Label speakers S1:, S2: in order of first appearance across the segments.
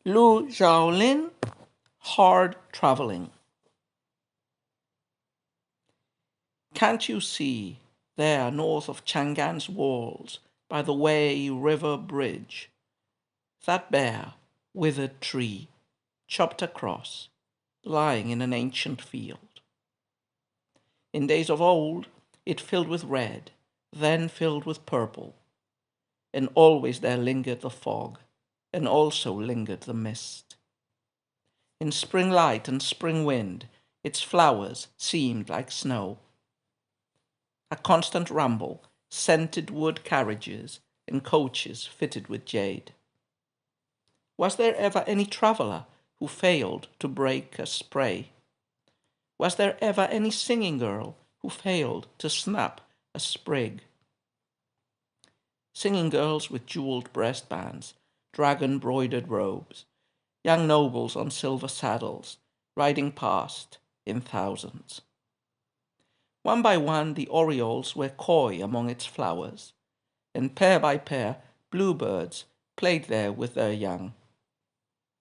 S1: Lu Zhaolin, hard traveling. Can't you see, there north of Chang'an's walls, by the Wei River Bridge, that bare, withered tree, chopped across, lying in an ancient field? In days of old, it filled with red, then filled with purple, and always there lingered the fog, and also lingered the mist. In spring light and spring wind, its flowers seemed like snow. A constant rumble, scented wood carriages and coaches fitted with jade. Was there ever any traveller who failed to break a spray? Was there ever any singing girl who failed to snap a sprig? Singing girls with jeweled breastbands, dragon-broidered robes, young nobles on silver saddles, riding past in thousands. One by one the orioles were coy among its flowers, and pair by pair bluebirds played there with their young.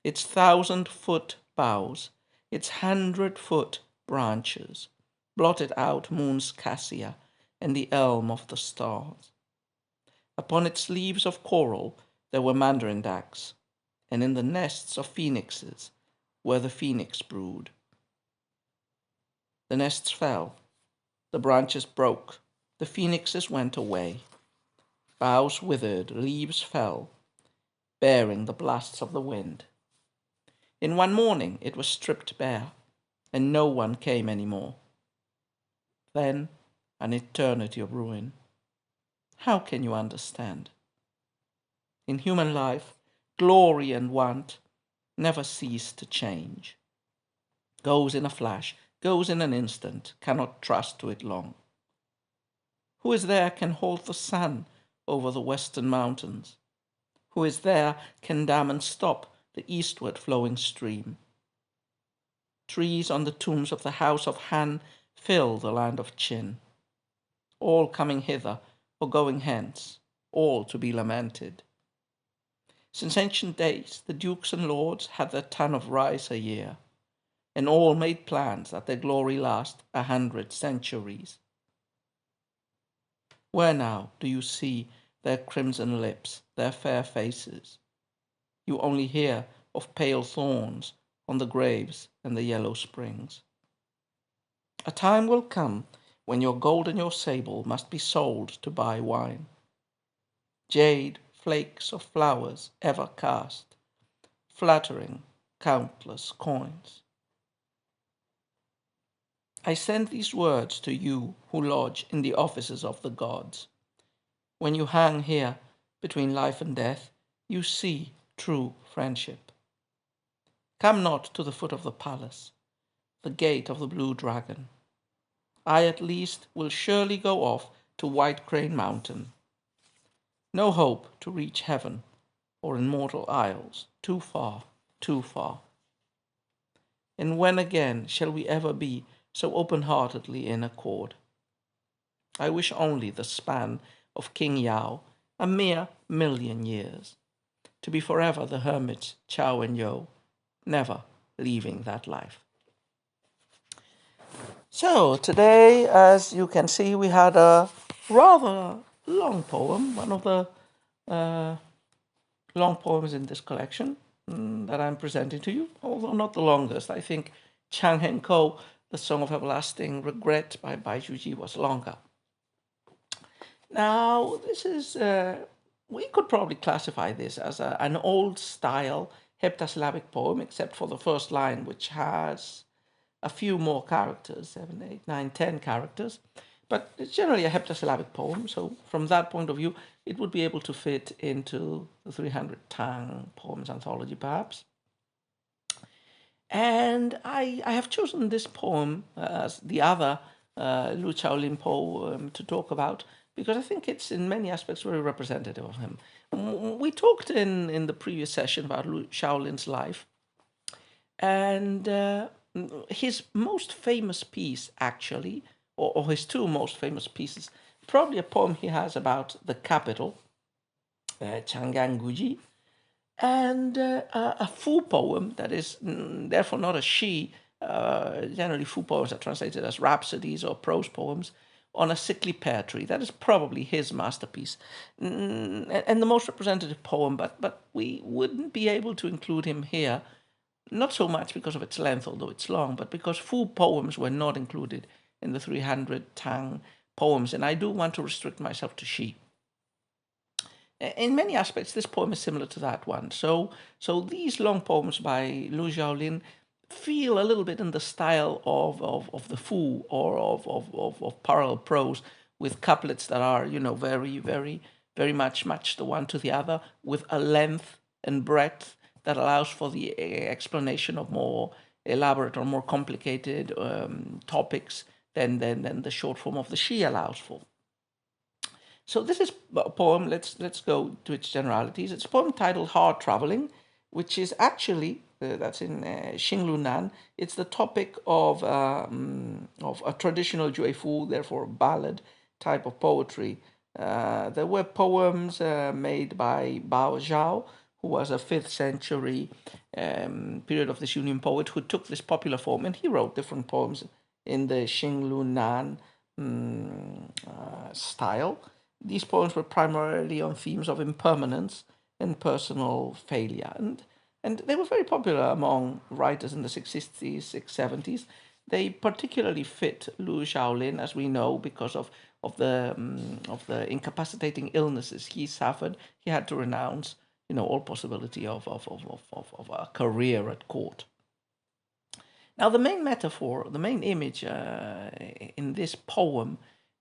S1: Its 1,000-foot boughs, its 100-foot branches, blotted out moon's cassia and the elm of the stars. Upon its leaves of coral there were mandarin ducks, and in the nests of phoenixes were the phoenix brood. The nests fell, the branches broke, the phoenixes went away. Boughs withered, leaves fell, bearing the blasts of the wind. In one morning it was stripped bare, and no one came any more. Then an eternity of ruin. How can you understand? In human life, glory and want never cease to change. Goes in a flash, goes in an instant, cannot trust to it long. Who is there can hold the sun over the western mountains? Who is there can dam and stop the eastward flowing stream? Trees on the tombs of the house of Han fill the land of Qin, all coming hither or going hence, all to be lamented. Since ancient days, the dukes and lords had their ton of rice a year, and all made plans that their glory last 100 centuries. Where now do you see their crimson lips, their fair faces? You only hear of pale thorns on the graves and the yellow springs. A time will come when your gold and your sable must be sold to buy wine. Jade flakes of flowers ever cast, flattering countless coins. I send these words to you who lodge in the offices of the gods. When you hang here between life and death, you see true friendship. Come not to the foot of the palace, the gate of the blue dragon. I at least will surely go off to White Crane Mountain. No hope to reach heaven or immortal isles, too far, too far. And when again shall we ever be so open-heartedly in accord? I wish only the span of King Yao, a mere 1,000,000 years, to be forever the hermits Chao and Yo, never leaving that life. So today, as you can see, we had a rather long poem, one of the long poems in this collection that I'm presenting to you, although not the longest. I think Chang Hen Ko, The Song of Everlasting Regret by Bai Zhuji, was longer. Now, this is, we could probably classify this as an old-style heptasyllabic poem, except for the first line, which has a few more characters, 7, 8, 9, 10 characters. But it's generally a heptasyllabic poem, so from that point of view, it would be able to fit into the 300 Tang poems anthology, perhaps. And I have chosen this poem as the other Lu Zhaolin poem to talk about because I think it's in many aspects very representative of him. We talked in the previous session about Lu Zhaolin's life, and his most famous piece, actually, or his two most famous pieces, probably a poem he has about the capital, Chang'an Guji, and a Fu poem that is therefore not a she. Generally, Fu poems are translated as rhapsodies or prose poems on a sickly pear tree. That is probably his masterpiece, and the most representative poem. But we wouldn't be able to include him here, not so much because of its length, although it's long, but because Fu poems were not included in the 300 Tang poems, and I do want to restrict myself to she. In many aspects, this poem is similar to that one. So these long poems by Lu Zhaolin feel a little bit in the style of the Fu or of parallel prose, with couplets that are, very much match the one to the other, with a length and breadth that allows for the explanation of more elaborate or more complicated topics than the short form of the Shi allows for. So this is a poem. Let's go to its generalities. It's a poem titled "Hard Traveling," which is actually that's in Xinglunan. It's the topic of a traditional Juefu, therefore ballad type of poetry. There were poems made by Bao Zhao, who was a 5th century period of this Union poet, who took this popular form, and he wrote different poems in the Xinglunan style. These poems were primarily on themes of impermanence and personal failure, and they were very popular among writers in the 660s, 670s. They particularly fit Lu Zhaolin, as we know, because of the incapacitating illnesses he suffered. He had to renounce, all possibility of a career at court. Now, the main metaphor, the main image in this poem,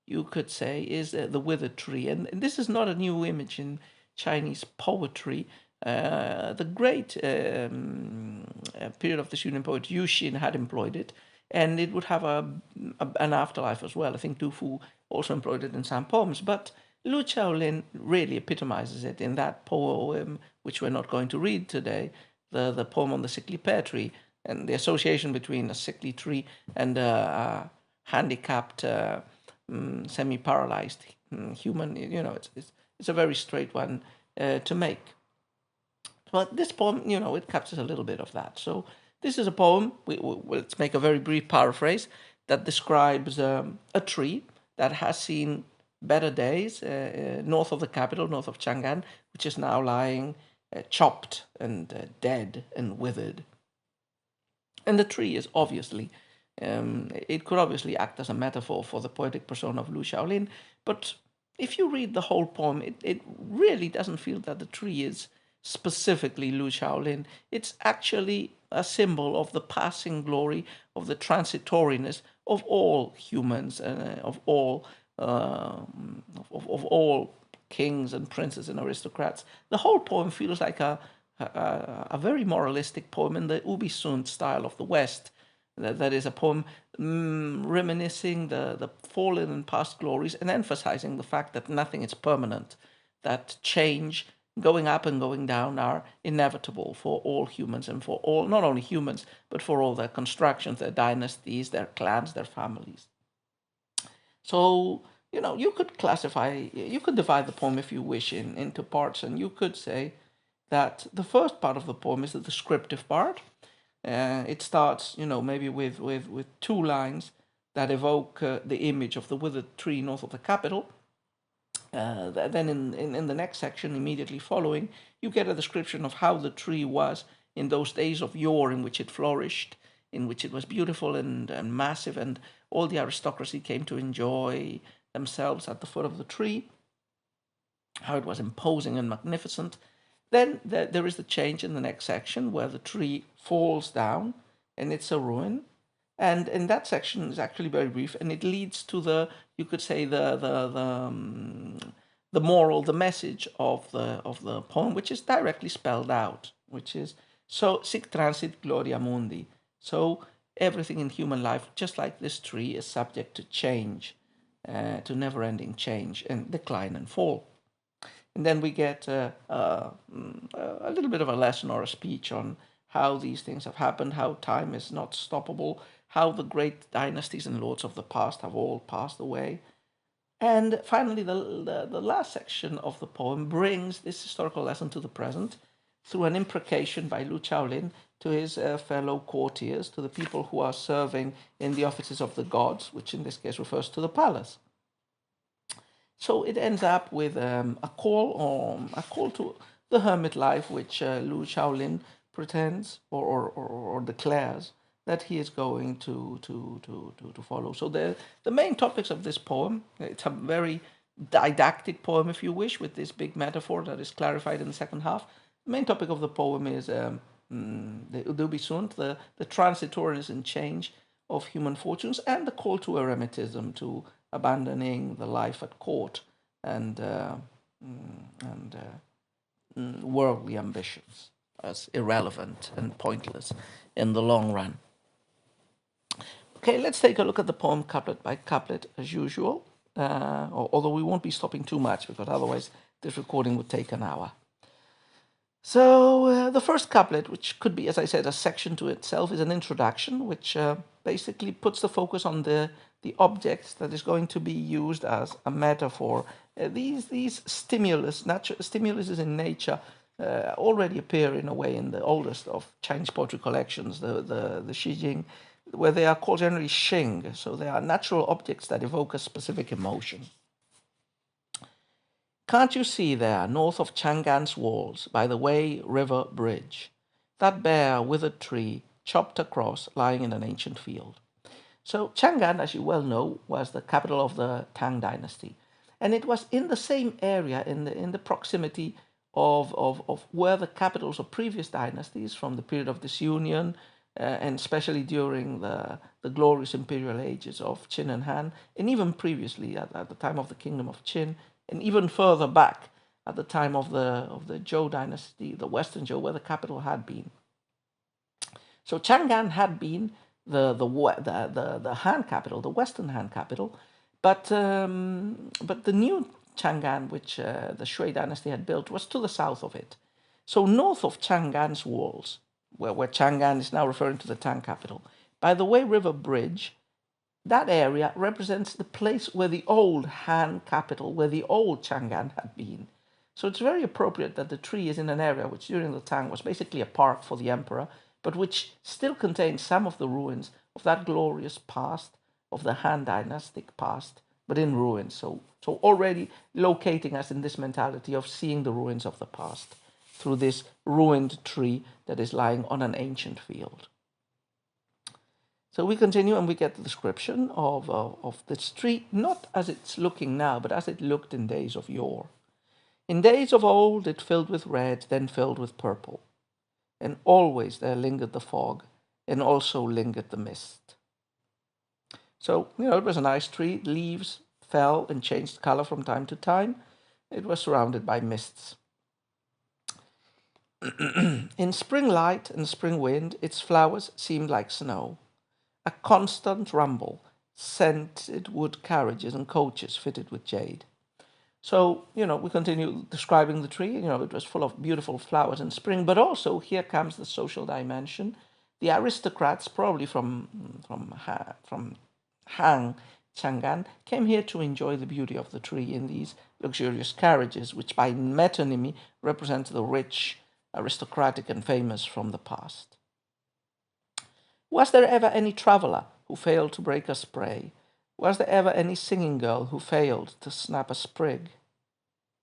S1: you could say, is the withered tree. And this is not a new image in Chinese poetry. The great period of this Union poet Yu Xin had employed it, and it would have an afterlife as well. I think Du Fu also employed it in some poems, but Lu Zhaolin really epitomizes it in that poem, which we're not going to read today, the poem on the sickly pear tree, and the association between a sickly tree and a handicapped, semi-paralyzed human. It's a very straight one to make. But this poem, it captures a little bit of that. So this is a poem. Let's make a very brief paraphrase that describes a tree that has seen better days north of the capital, north of Chang'an, which is now lying chopped and dead and withered. And the tree is obviously, it could obviously act as a metaphor for the poetic persona of Lu Zhaolin, but if you read the whole poem, it really doesn't feel that the tree is specifically Lu Zhaolin. It's actually a symbol of the passing glory, of the transitoriness of all humans, of all kings and princes and aristocrats. The whole poem feels like a very moralistic poem in the Ubi Sunt style of the West. That is a poem reminiscing the fallen and past glories and emphasizing the fact that nothing is permanent, that change, going up and going down, are inevitable for all humans and for all, not only humans, but for all their constructions, their dynasties, their clans, their families. So, you could divide the poem if you wish into parts, and you could say that the first part of the poem is the descriptive part. It starts, maybe with 2 lines that evoke the image of the withered tree north of the capital. Then in the next section, immediately following, you get a description of how the tree was in those days of yore in which it flourished, in which it was beautiful and massive, and all the aristocracy came to enjoy themselves at the foot of the tree, how it was imposing and magnificent. Then there is the change in the next section where the tree falls down and it's a ruin. And in that section is actually very brief, and it leads to you could say the moral, the message of the poem, which is directly spelled out, which is so sic transit gloria mundi. So everything in human life, just like this tree, is subject to change, to never-ending change and decline and fall. And then we get a little bit of a lesson or a speech on how these things have happened, how time is not stoppable, how the great dynasties and lords of the past have all passed away. And finally, the last section of the poem brings this historical lesson to the present through an imprecation by Lu Zhaolin to his fellow courtiers, to the people who are serving in the offices of the gods, which in this case refers to the palace. So it ends up with a call to the hermit life, which Lu Zhaolin pretends or declares that he is going to follow. So the main topics of this poem, it's a very didactic poem, if you wish, with this big metaphor that is clarified in the second half. The main topic of the poem is the sunt, the transitoriness and change of human fortunes, and the call to eremitism, to abandoning the life at court and worldly ambitions as irrelevant and pointless in the long run. Okay, let's take a look at the poem couplet by couplet as usual, although we won't be stopping too much because otherwise this recording would take an hour. So the first couplet, which could be, as I said, a section to itself, is an introduction, which basically puts the focus on the objects that is going to be used as a metaphor. These stimulus in nature already appear in a way in the oldest of Chinese poetry collections, the Xijing, where they are called generally xing. So they are natural objects that evoke a specific emotion. Can't you see there, north of Chang'an's walls, by the Wei River bridge, that bare, withered tree chopped across, lying in an ancient field? So Chang'an, as you well know, was the capital of the Tang dynasty, and it was in the same area, in the proximity of where the capitals of previous dynasties from the period of disunion, and especially during the glorious imperial ages of Qin and Han, and even previously at the time of the kingdom of Qin, and even further back at the time of the Zhou dynasty, the Western Zhou, where the capital had been. So Chang'an had been the Han capital, the Western Han capital, but the new Chang'an, which the Shui dynasty had built, was to the south of it. So north of Chang'an's walls, where Chang'an is now referring to the Tang capital, by the Wei River Bridge, that area represents the place where the old Han capital, where the old Chang'an had been. So it's very appropriate that the tree is in an area which during the Tang was basically a park for the emperor, but which still contains some of the ruins of that glorious past, of the Han dynastic past, but in ruins. So already locating us in this mentality of seeing the ruins of the past through this ruined tree that is lying on an ancient field. So we continue and we get the description of this tree, not as it's looking now, but as it looked in days of yore. In days of old it filled with red, then filled with purple. And always there lingered the fog, and also lingered the mist. So, it was a nice tree. Leaves fell and changed color from time to time. It was surrounded by mists. In spring light and spring wind, its flowers seemed like snow. A constant rumble, scented wood carriages and coaches fitted with jade. So, we continue describing the tree. It was full of beautiful flowers in spring, but also here comes the social dimension. The aristocrats, probably from Han, Chang'an, came here to enjoy the beauty of the tree in these luxurious carriages, which by metonymy represent the rich, aristocratic, and famous from the past. Was there ever any traveller who failed to break a spray? Was there ever any singing girl who failed to snap a sprig?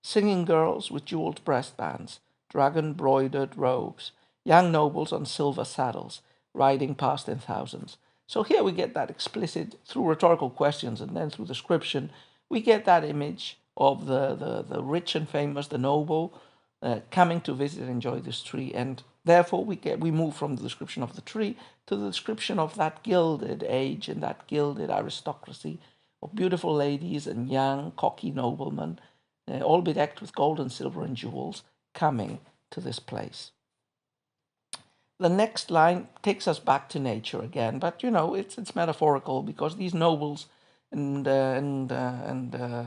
S1: Singing girls with jeweled breastbands, dragon-broidered robes, young nobles on silver saddles, riding past in thousands. So here we get that explicit, through rhetorical questions and then through description, we get that image of the rich and famous, the noble, coming to visit and enjoy this tree. And therefore we move from the description of the tree to the description of that gilded age and that gilded aristocracy of beautiful ladies and young, cocky noblemen, all bedecked with gold and silver and jewels, coming to this place. The next line takes us back to nature again, but it's metaphorical because these nobles and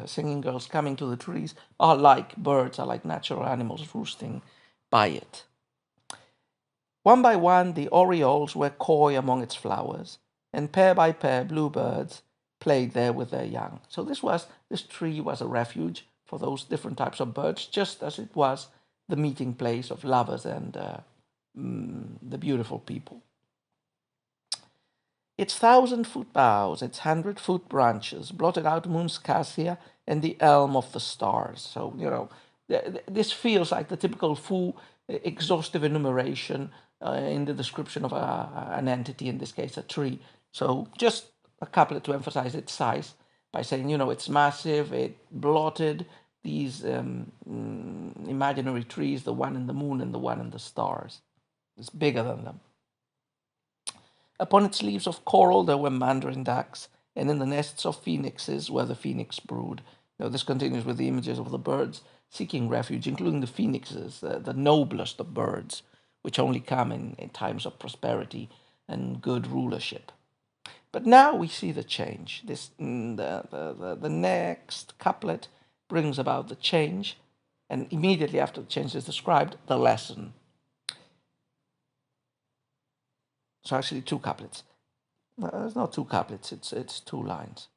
S1: singing girls coming to the trees are like birds, are like natural animals roosting by it. One by one, the orioles were coy among its flowers, and pair by pair, bluebirds played there with their young. So this tree was a refuge for those different types of birds, just as it was the meeting place of lovers and the beautiful people. Its 1,000-foot boughs, its 100-foot branches, blotted out moon's cassia and the elm of the stars. So, this feels like the typical full, exhaustive enumeration in the description of an entity, in this case, a tree. So, just a couplet to emphasize its size by saying, it's massive, it blotted these imaginary trees, the one in the moon and the one in the stars. It's bigger than them. Upon its leaves of coral there were mandarin ducks, and in the nests of phoenixes were the phoenix brood. This continues with the images of the birds seeking refuge, including the phoenixes, the noblest of birds, which only come in times of prosperity and good rulership. But now we see the change. The next couplet brings about the change, and immediately after the change is described, the lesson. So actually 2 couplets. It's not 2 couplets, it's 2 lines.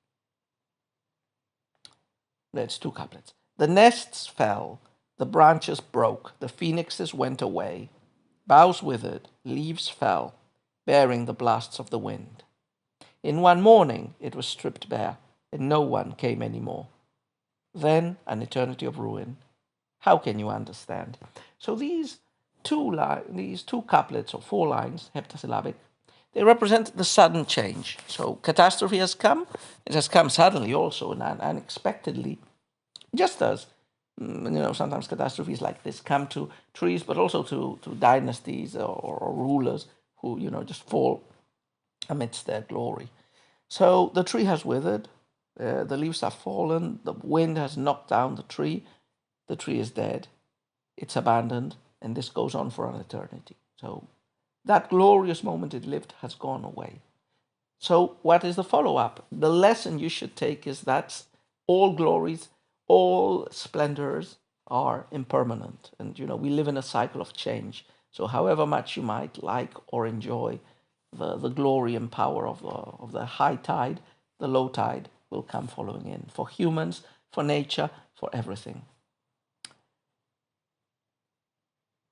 S1: It's 2 couplets. The nests fell, the branches broke, the phoenixes went away, boughs withered, leaves fell, bearing the blasts of the wind. In one morning it was stripped bare, and no one came any more. Then an eternity of ruin. How can you understand? So these two couplets or 4 lines, heptasyllabic, they represent the sudden change. So catastrophe has come. It has come suddenly also and unexpectedly, just as sometimes catastrophes like this come to trees, but also to dynasties or rulers who just fall amidst their glory. So the tree has withered, the leaves have fallen, the wind has knocked down the tree is dead, it's abandoned, and this goes on for an eternity. So that glorious moment it lived has gone away. So what is the follow-up? The lesson you should take is that all glories, all splendors are impermanent. And, we live in a cycle of change. So however much you might like or enjoy the glory and power of the high tide, the low tide will come following in. For humans, for nature, for everything.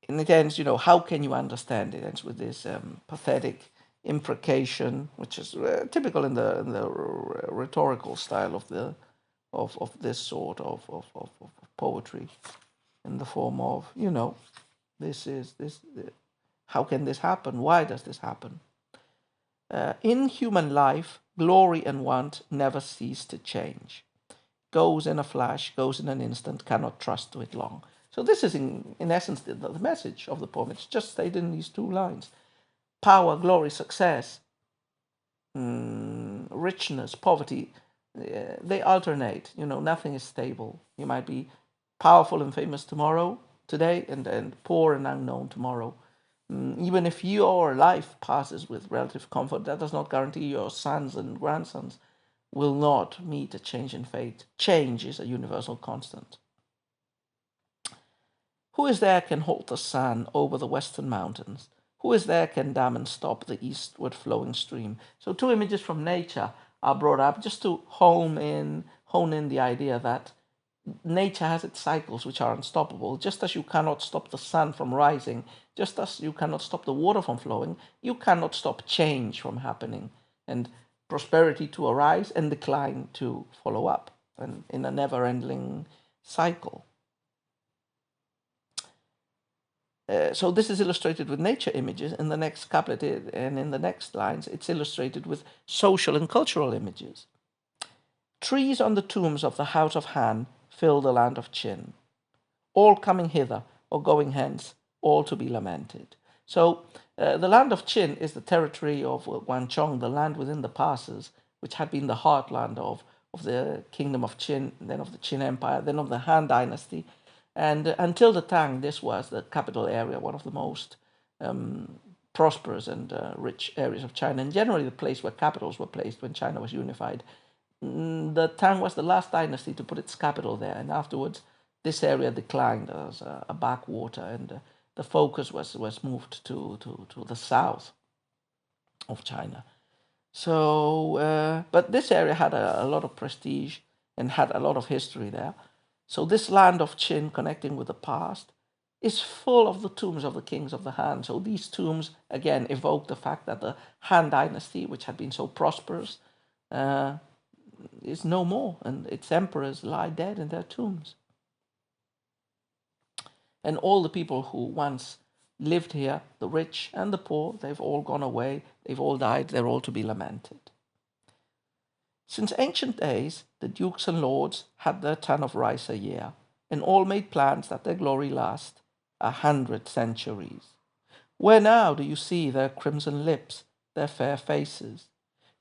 S1: And it ends, how can you understand? It ends with this pathetic imprecation, which is typical in the rhetorical style of this sort of poetry, in the form of, how can this happen? Why does this happen? In human life, glory and want never cease to change. Goes in a flash, goes in an instant, cannot trust to it long. So this is, in essence, the message of the poem. It's just stated in these 2 lines. Power, glory, success, richness, poverty, they alternate. Nothing is stable. You might be powerful and famous today, and poor and unknown tomorrow. Even if your life passes with relative comfort, that does not guarantee your sons and grandsons will not meet a change in fate. Change is a universal constant. Who is there can halt the sun over the western mountains? Who is there can dam and stop the eastward flowing stream? So 2 images from nature are brought up just to hone in the idea that nature has its cycles which are unstoppable. Just as you cannot stop the sun from rising, just as you cannot stop the water from flowing, you cannot stop change from happening and prosperity to arise and decline to follow up, and in a never-ending cycle. So this is illustrated with nature images. In the next couplet and in the next lines, it's illustrated with social and cultural images. Trees on the tombs of the house of Han fill the land of Qin. All coming hither or going hence, all to be lamented. So the land of Qin is the territory of Guangchong, the land within the passes, which had been the heartland of the kingdom of Qin, then of the Qin Empire, then of the Han dynasty. And until the Tang, this was the capital area, one of the most prosperous and rich areas of China, and generally the place where capitals were placed when China was unified. The Tang was the last dynasty to put its capital there, and afterwards this area declined as a backwater, and the focus was moved to the south of China. So, but this area had a lot of prestige and had a lot of history there. So this land of Qin, connecting with the past, is full of the tombs of the kings of the Han. So these tombs, again, evoke the fact that the Han dynasty, which had been so prosperous, is no more, and its emperors lie dead in their tombs. And all the people who once lived here, the rich and the poor, they've all gone away, they've all died, they're all to be lamented. Since ancient days, the dukes and lords had their ton of rice a year, and all made plans that their glory last 100 centuries. Where now do you see their crimson lips, their fair faces?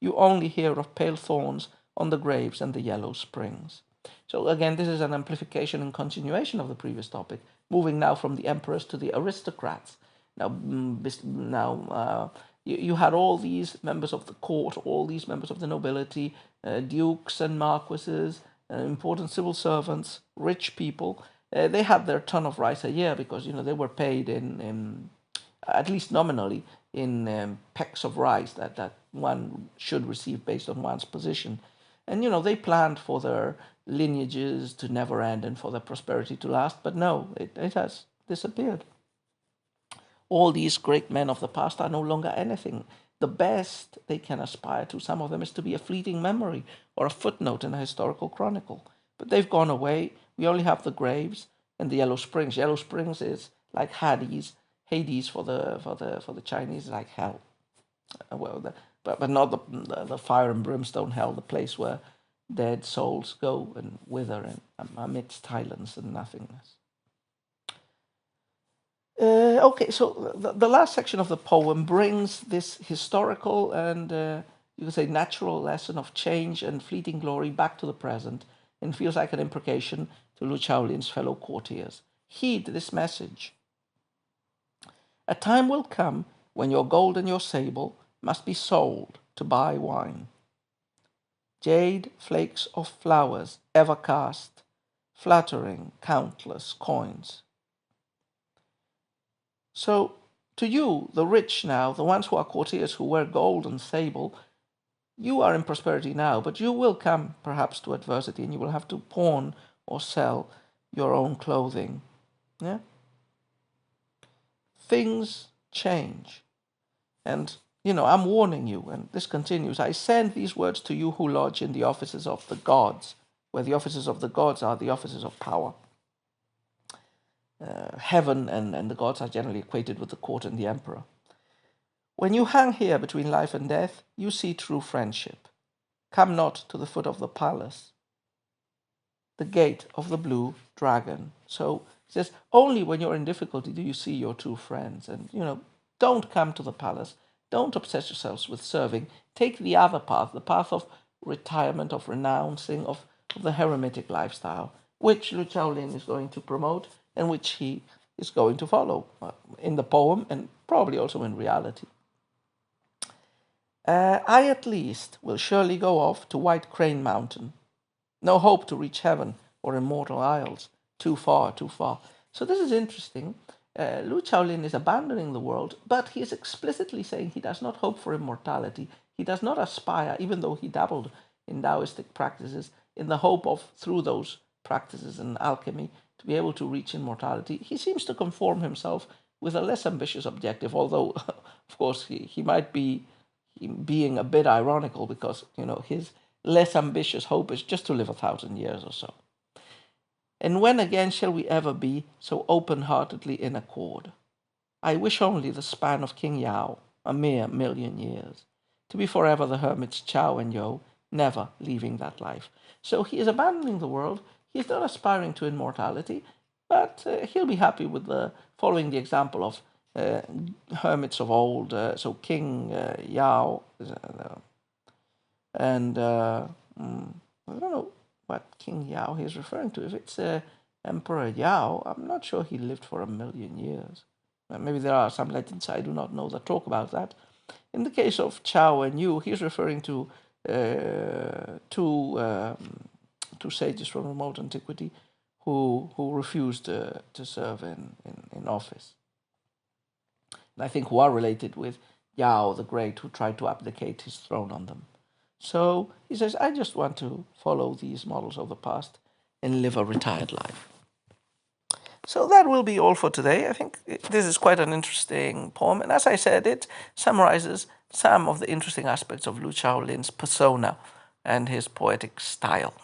S1: You only hear of pale thorns on the graves and the yellow springs. So again, this is an amplification and continuation of the previous topic, moving now from the emperors to the aristocrats. You had all these members of the court, all these members of the nobility, dukes and marquises, important civil servants, rich people. They had their ton of rice a year because they were paid in at least nominally in pecks of rice that one should receive based on one's position. And they planned for their lineages to never end and for their prosperity to last, but no, it has disappeared. All these great men of the past are no longer anything. The best they can aspire to, some of them, is to be a fleeting memory or a footnote in a historical chronicle. But they've gone away. We only have the graves and the Yellow Springs. Yellow Springs is like Hades for the Chinese, like hell. But not the fire and brimstone hell, the place where dead souls go and wither amidst silence and nothingness. Okay, so the last section of the poem brings this historical and you could say natural lesson of change and fleeting glory back to the present, and feels like an imprecation to Lu Zhaolin's fellow courtiers. Heed this message. A time will come when your gold and your sable must be sold to buy wine. Jade flakes of flowers ever cast, fluttering countless coins. So, to you, the rich now, the ones who are courtiers who wear gold and sable, you are in prosperity now, but you will come perhaps to adversity and you will have to pawn or sell your own clothing. Yeah? Things change. And, I'm warning you, and this continues. I send these words to you who lodge in the offices of the gods, where the offices of the gods are the offices of power. Heaven and the gods are generally equated with the court and the emperor. When you hang here between life and death, you see true friendship. Come not to the foot of the palace, the gate of the blue dragon. So it says, only when you're in difficulty do you see your true friends. And, don't come to the palace. Don't obsess yourselves with serving. Take the other path, the path of retirement, of renouncing, of the eremitic lifestyle, which Lu Zhaolin is going to promote and which he is going to follow in the poem and probably also in reality. I at least will surely go off to White Crane Mountain. No hope to reach heaven or immortal isles. Too far, too far. So this is interesting. Lu Zhaolin is abandoning the world, but he is explicitly saying he does not hope for immortality. He does not aspire, even though he dabbled in Taoistic practices, in the hope of, through those practices and alchemy, to be able to reach immortality. He seems to conform himself with a less ambitious objective, although, of course, he might be being a bit ironical because, his less ambitious hope is just to live 1,000 years or so. And when again shall we ever be so open-heartedly in accord? I wish only the span of King Yao, a mere 1,000,000 years, to be forever the hermits Chao and Yo, never leaving that life. So he is abandoning the world. He is not aspiring to immortality, but he'll be happy with following the example of hermits of old. So King Yao, and I don't know what King Yao he is referring to. If it's Emperor Yao, I'm not sure he lived for 1,000,000 years. Maybe there are some legends I do not know that talk about that. In the case of Chao and Yu, he's referring to two sages from remote antiquity who refused to serve in office. And I think who are related with Yao the Great, who tried to abdicate his throne on them. So he says, I just want to follow these models of the past and live a retired life. So that will be all for today. I think this is quite an interesting poem. And as I said, it summarizes some of the interesting aspects of Lu Zhaolin's persona and his poetic style.